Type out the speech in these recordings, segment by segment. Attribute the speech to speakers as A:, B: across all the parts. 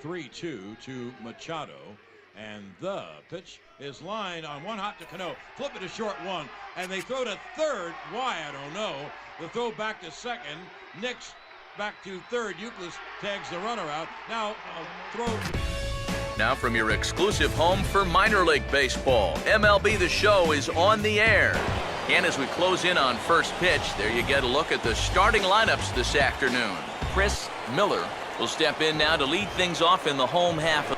A: 3-2 to Machado. And the pitch is lined on one hop to Cano. Flip it to short one. And they throw to third. Why? I don't know. The throw back to second. Nix back to third. Euclid tags the runner out. Now a throw.
B: Now from your exclusive home for minor league baseball, MLB The Show is on the air. And as we close in on first pitch, there you get a look at the starting lineups this afternoon. Chris Miller will step in now to lead things off in the home half.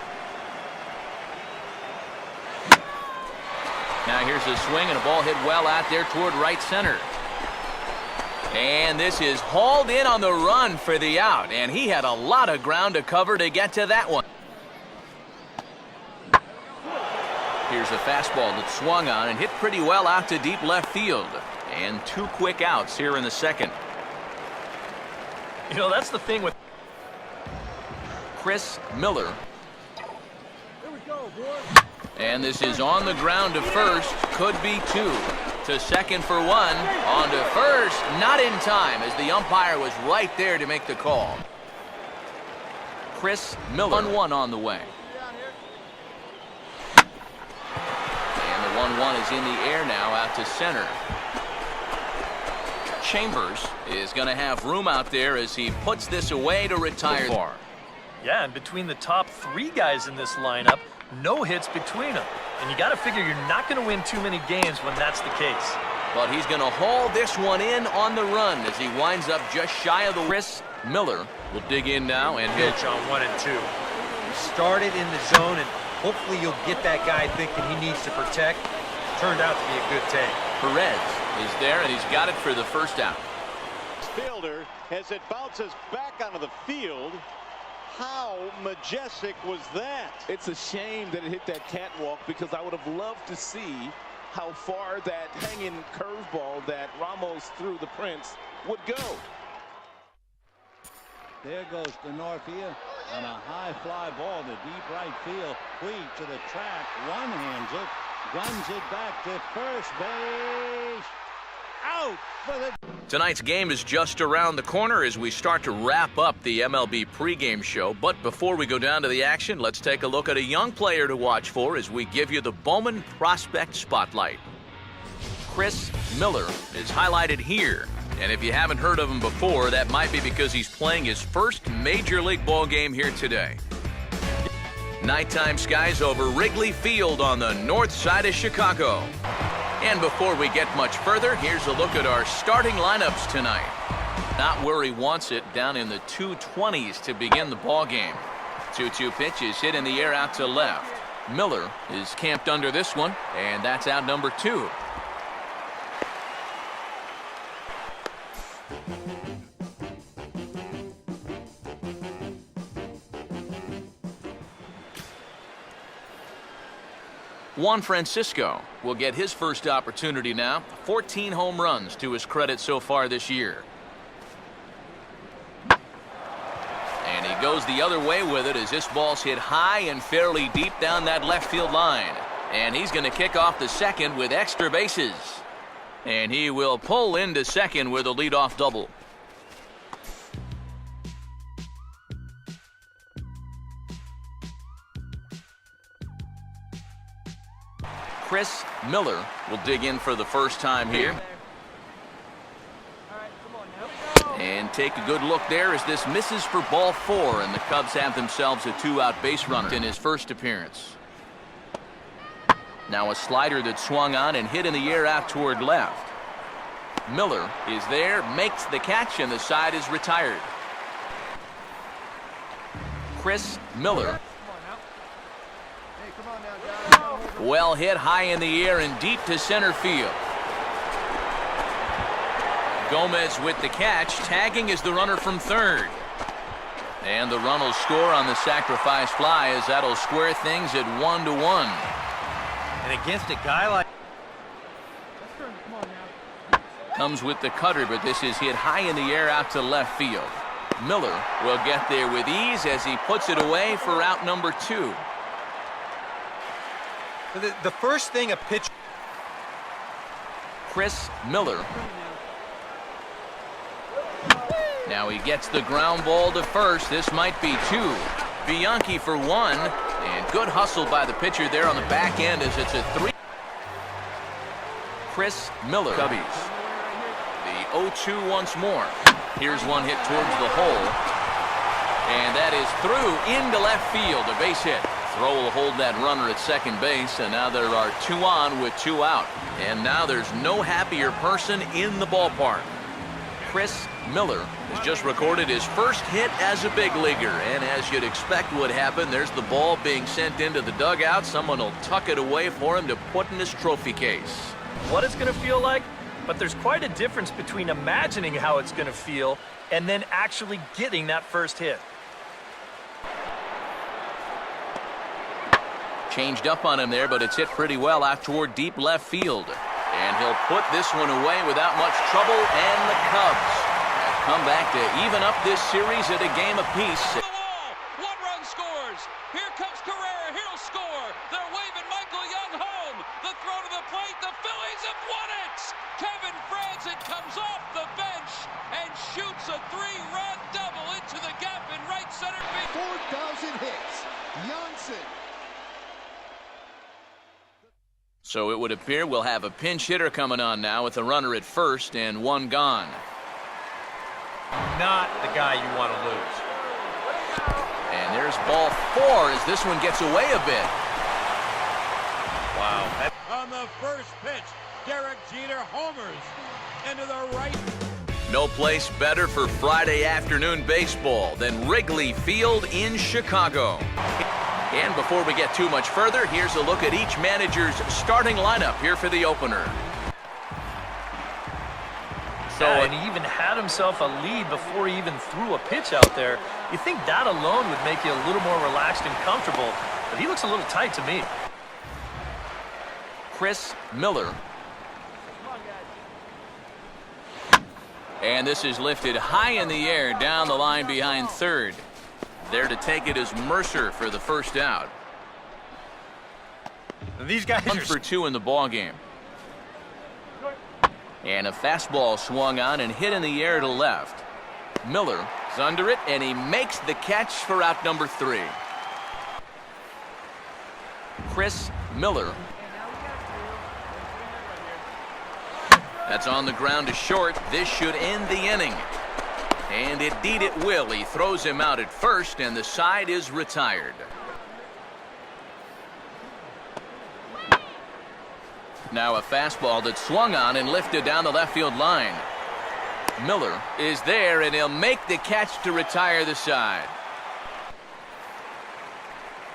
B: Now here's a swing and a ball hit well out there toward right center. And this is hauled in on the run for the out. And he had a lot of ground to cover to get to that one. Here's a fastball that swung on and hit pretty well out to deep left field. And 2 quick outs here in the second.
C: You know, that's the thing with
B: Chris Miller.
D: Here we go, boy.
B: And this is on the ground to first. Could be 2. To second for 1. On to first. Not in time as the umpire was right there to make the call. Chris Miller. 1-1 on the way. And the 1-1 is in the air now out to center. Chambers is going to have room out there as he puts this away to retire.
C: Yeah, and between the top 3 guys in this lineup, no hits between them. And you got to figure you're not going to win too many games when that's the case.
B: But he's going to haul this one in on the run as he winds up just shy of the. Chris Miller will dig in now and hit.
E: Pitch on 1 and 2. Started in the zone, and hopefully you'll get that guy thinking he needs to protect. Turned out to be a good take.
B: Perez is there, and he's got it for the first out.
F: Fielder as it bounces back onto the field. How majestic was that?
G: It's a shame that it hit that catwalk because I would have loved to see how far that hanging curveball that Ramos threw the Prince would go.
D: There goes the north field on a high fly ball to deep right field. Puig to the track, one-hands it, guns it back to first base. Out for the.
B: Tonight's game is just around the corner as we start to wrap up the MLB pregame show. But before we go down to the action, let's take a look at a young player to watch for as we give you the Bowman Prospect Spotlight. Chris Miller is highlighted here. And if you haven't heard of him before, that might be because he's playing his first Major League ball game here today. Nighttime skies over Wrigley Field on the north side of Chicago. And before we get much further, here's a look at our starting lineups tonight. Not where he wants it, down in the 220s to begin the ball game. 2-2 pitch is hit in the air out to left. Miller is camped under this one, and that's out number 2. Juan Francisco will get his first opportunity now. 14 home runs to his credit so far this year. And he goes the other way with it as this ball's hit high and fairly deep down that left field line. And he's going to kick off the second with extra bases. And he will pull into second with a leadoff double. Chris Miller will dig in for the first time here. And take a good look there as this misses for ball 4, and the Cubs have themselves a 2-out base runner in his first appearance. Now a slider that swung on and hit in the air out toward left. Miller is there, makes the catch, and the side is retired. Chris Miller. Well hit high in the air and deep to center field. Gomez with the catch, tagging is the runner from third. And the run will score on the sacrifice fly as that'll square things at 1-1.
E: And against a guy like.
B: Comes with the cutter, but this is hit high in the air out to left field. Miller will get there with ease as he puts it away for out number 2.
E: The first thing a pitcher.
B: Chris Miller. Now he gets the ground ball to first. This might be 2. Bianchi for one, and good hustle by the pitcher there on the back end as it's a 3. Chris Miller. Cubbies. The 0-2 once more. Here's one hit towards the hole, and that is through into left field, a base hit. Throw will hold that runner at second base, and now there are 2 on with 2 out. And now there's no happier person in the ballpark. Chris Miller has just recorded his first hit as a big leaguer, and as you'd expect would happen, there's the ball being sent into the dugout. Someone will tuck it away for him to put in his trophy case.
C: What it's going to feel like, but there's quite a difference between imagining how it's going to feel and then actually getting that first hit.
B: Changed up on him there, but it's hit pretty well out toward deep left field. And he'll put this one away without much trouble, and the Cubs have come back to even up this series at a game apiece.
H: The wall. 1 run scores. Here comes Carrera. He'll score. They're waving Michael Young home. The throw to the plate. The Phillies have won it. Kevin Franzen comes off the bench and shoots a 3-run double into the gap in right center field.
I: 4,000 hits. Janssen.
B: So it would appear we'll have a pinch hitter coming on now with a runner at first and 1 gone.
E: Not the guy you want to lose.
B: And there's ball 4 as this one gets away a bit.
E: Wow.
A: On the first pitch, Derek Jeter homers into the right.
B: No place better for Friday afternoon baseball than Wrigley Field in Chicago. And before we get too much further, here's a look at each manager's starting lineup here for the opener.
C: And he even had himself a lead before he even threw a pitch out there. You think that alone would make you a little more relaxed and comfortable, but he looks a little tight to me.
B: Chris Miller. And this is lifted high in the air down the line behind third. There to take it is Mercer for the first out.
E: These guys are
B: 1 for 2 in the ball game. And a fastball swung on and hit in the air to left. Miller is under it, and he makes the catch for out number 3. Chris Miller. That's on the ground to short. This should end the inning. And indeed it will. He throws him out at first, and the side is retired. Now a fastball that swung on and lifted down the left field line. Miller is there, and he'll make the catch to retire the side.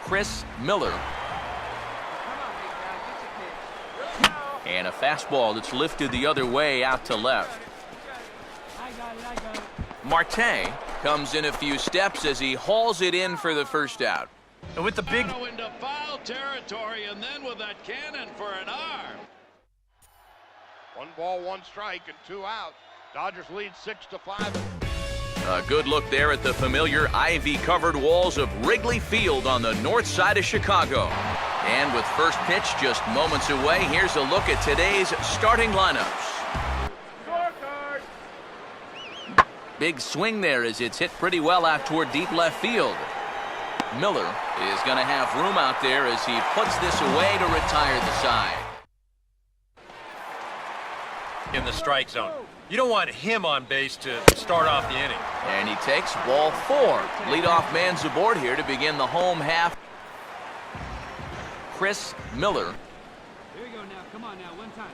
B: Chris Miller. And a fastball that's lifted the other way out to left. Marte comes in a few steps as he hauls it in for the first out.
C: And with the big
A: Into foul territory, and then with that cannon for an arm.
I: 1 ball, 1 strike, and 2 out. Dodgers lead 6-5.
B: A good look there at the familiar ivy-covered walls of Wrigley Field on the north side of Chicago. And with first pitch just moments away, here's a look at today's starting lineups. Big swing there as it's hit pretty well out toward deep left field. Miller is going to have room out there as he puts this away to retire the side.
E: in the strike zone. You don't want him on base to start off the inning.
B: And he takes ball 4. Leadoff man's aboard here to begin the home half. Chris Miller.
J: Here we go now. Come on now. One time.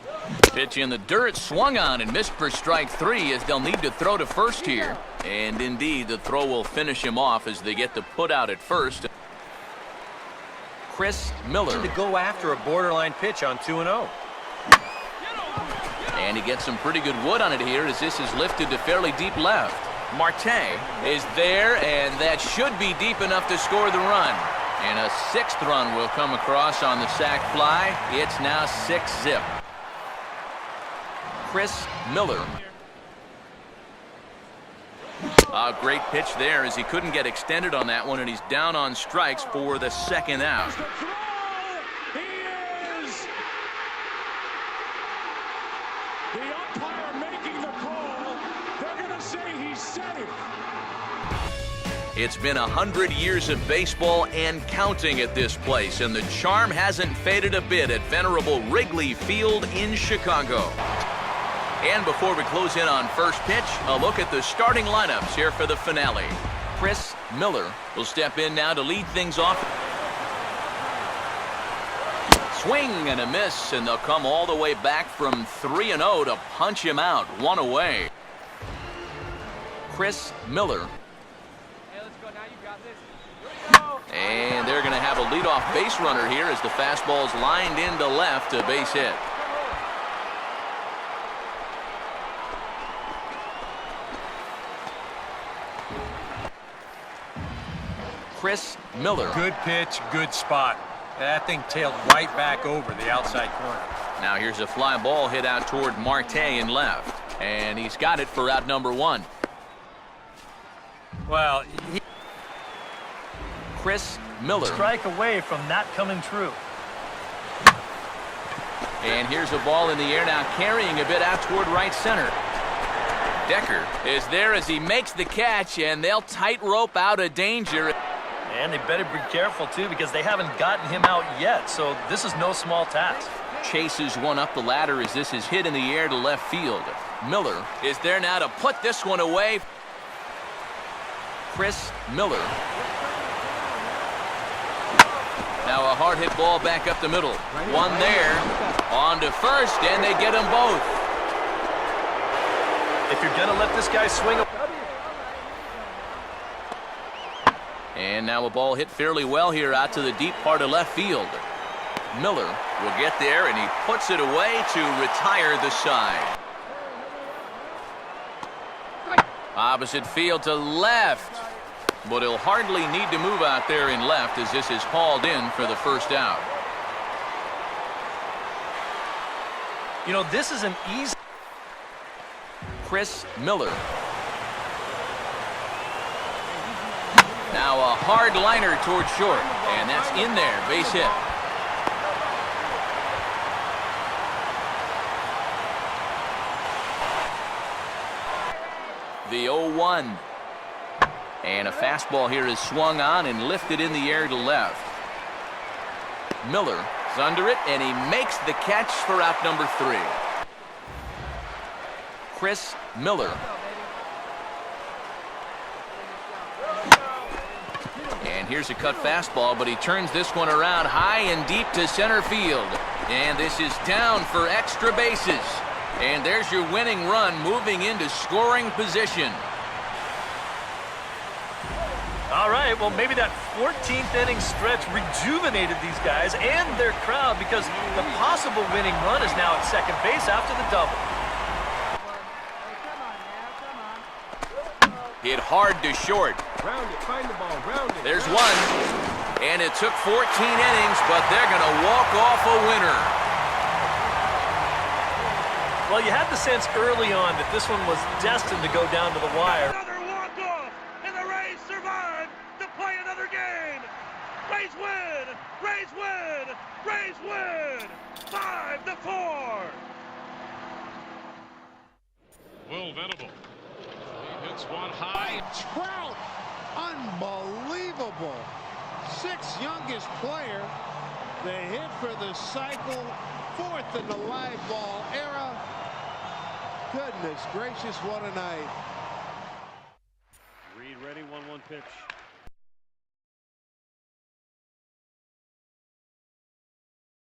B: Pitch in the dirt, swung on and missed for strike 3 as they'll need to throw to first here. And indeed, the throw will finish him off as they get the put out at first. Chris Miller.
E: To go after a borderline pitch on 2-0.
B: And he gets some pretty good wood on it here as this is lifted to fairly deep left. Marte is there, and that should be deep enough to score the run. And a 6th run will come across on the sac fly. It's now 6-zip. Chris Miller. A great pitch there as he couldn't get extended on that one, and he's down on strikes for the 2nd out.
K: The umpire making the call. They're going to say he's safe.
B: It's been 100 years of baseball and counting at this place, and the charm hasn't faded a bit at venerable Wrigley Field in Chicago. And before we close in on first pitch, a look at the starting lineups here for the finale. Chris Miller will step in now to lead things off. Swing and a miss, and they'll come all the way back from 3-0 to punch him out, one away. Chris Miller. And they're going to have a leadoff base runner here as the fastball is lined into left, a base hit. Chris Miller.
E: Good pitch, good spot. That thing tailed right back over the outside corner.
B: Now here's a fly ball hit out toward Marte in left. And he's got it for out number one.
E: Well,
B: Chris Miller.
C: Strike away from that coming true.
B: And here's a ball in the air now, carrying a bit out toward right center. Decker is there as he makes the catch, and they'll tightrope out of danger.
C: And they better be careful, too, because they haven't gotten him out yet, so this is no small task.
B: Chases one up the ladder as this is hit in the air to left field. Miller is there now to put this one away. Chris Miller. Now a hard hit ball back up the middle. One there, on to first, and they get them both.
C: If you're going to let this guy swing.
B: And now a ball hit fairly well here out to the deep part of left field. Miller will get there, and he puts it away to retire the side. Opposite field to left. But he'll hardly need to move out there in left as this is hauled in for the first out.
C: You know, this is an easy.
B: Chris Miller. Now a hard liner toward short, and that's in there, base hit. The 0-1. And a fastball here is swung on and lifted in the air to left. Miller is under it, and he makes the catch for out number 3. Chris Miller. And here's a cut fastball, but he turns this one around high and deep to center field. And this is down for extra bases. And there's your winning run moving into scoring position.
C: All right, well, maybe that 14th inning stretch rejuvenated these guys and their crowd because the possible winning run is now at second base after the double.
B: Hit hard to short.
J: Round it, find the ball, round it.
B: There's one. And it took 14 innings, but they're going to walk off a winner.
C: Well, you had the sense early on that this one was destined to go down to the wire.
H: Another walk-off, and the Rays survive to play another game. Rays win! Rays win! Rays win! 5-4!
K: Will Venable. He hits one high.
L: Trout! Unbelievable. 6th youngest player. The hit for the cycle. 4th in the live ball era. Goodness gracious, what a night.
D: Reed ready, 1-1 pitch.